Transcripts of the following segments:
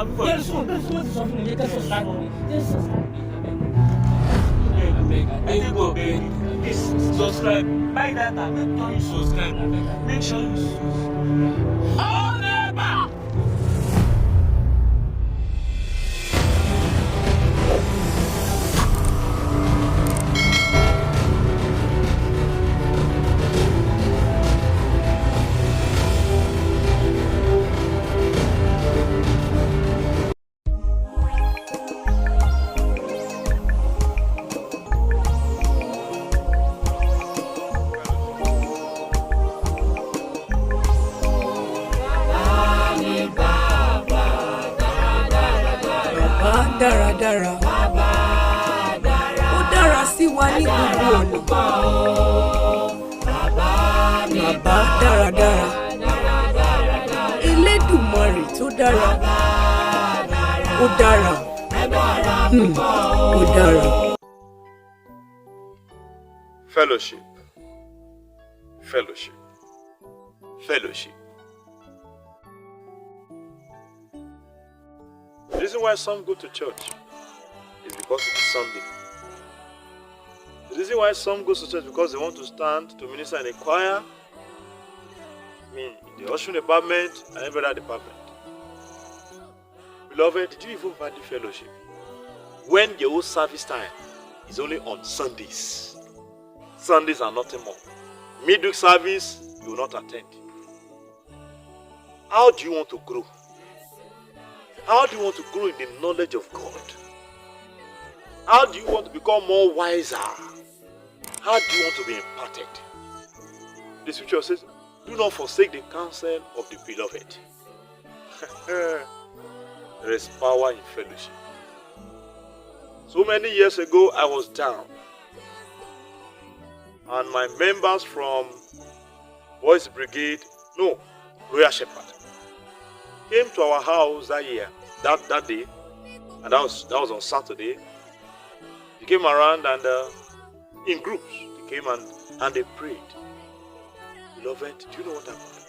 happy for you. Ade-Eko, please subscribe. Buy data, make sure you subscribe. Make sure you subscribe. Oh, never! Daradara. Ó dára sí wa ní gbogbo ọ̀nà. Bàbá dáradára. Elédùmarè tó dára. Ó dára. Ó dára. Fellowship. Fellowship. Fellowship. The reason why some go to church is because it is Sunday. The reason why some go to church is because they want to stand to minister in a choir, in the ushering department, and every other department. Beloved, did you even value fellowship? When your whole service time is only on Sundays. Sundays are nothing more. Midweek service, you will not attend. How do you want to grow? How do you want to grow in the knowledge of God? How do you want to become more wiser? How do you want to be imparted? The scripture says, do not forsake the counsel of the beloved. There is power in fellowship. So many years ago, I was down. And my members from Boys Brigade, Royal Shepherd, came to our house that year, that day, and that was on Saturday. They came around and in groups, they came and they prayed. Beloved, do you know what happened?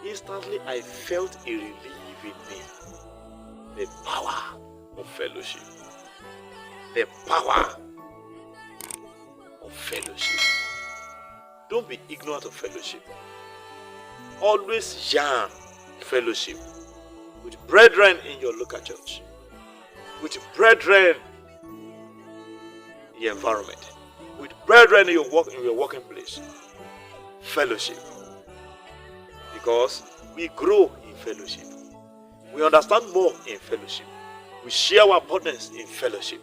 Instantly, I felt a relief in me. The power of fellowship. The power of fellowship. Don't be ignorant of fellowship. Always yearn fellowship with brethren in your local church, with brethren in your environment, with brethren in your working place. Fellowship. Because we grow in fellowship. We understand more in fellowship. We share our burdens in fellowship.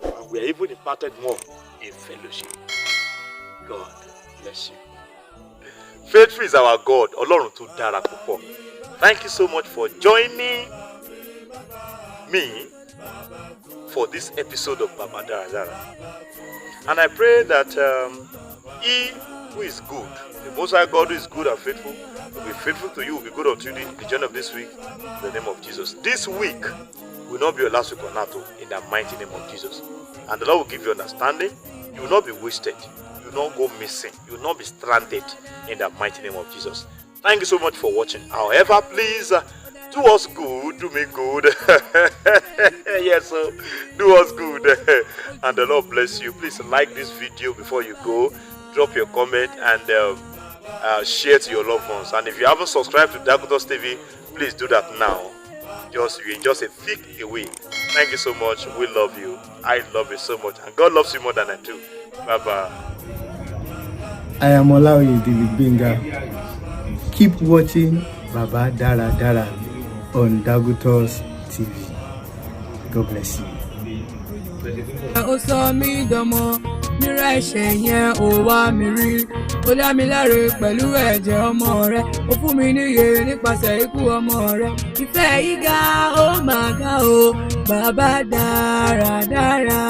And we are even imparted more in fellowship. God bless you. Faithful is our God. Ọlọ́run tó dára púpọ̀. Thank you so much for joining me for this episode of Baba Daradara. And I pray that He who is good, the Most High God who is good and faithful, will be faithful to you, will be good unto you the journey of this week, in the name of Jesus. This week will not be your last week on earth, in the mighty name of Jesus. And the Lord will give you understanding. You will not be wasted. You will not go missing. You will not be stranded, in the mighty name of Jesus. Thank you so much for watching. However, please do us good, do me good. Yes, so do us good. And the Lord bless you. Please like this video before you go. Drop your comment and share to your loved ones. And if you haven't subscribed to WoliAgba, please do that now. You're just a click away. Thank you so much. We love you. I love you so much. And God loves you more than I do. Bye-bye. I am Olaoye David Benga. Keep watching Baba Daradara on WoliAgba TV. God bless you. Ó sọ mí dọmọ nírà ẹ̀ṣẹ̀ yẹn ò wá mi rí. Ó dá mi láre pẹ̀lú ẹ̀jẹ̀ ọmọ rẹ̀. Ó fún mi níyè nípasẹ̀ ikú ọmọ rẹ̀. Ìfẹ́ yìí ga ó máa ga o. Baba Daradara.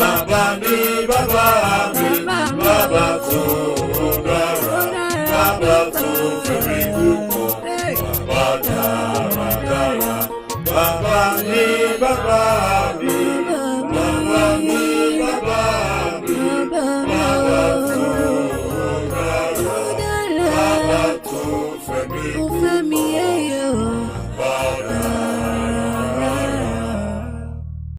Bàbá mi, bàbá mi, bàbá tó.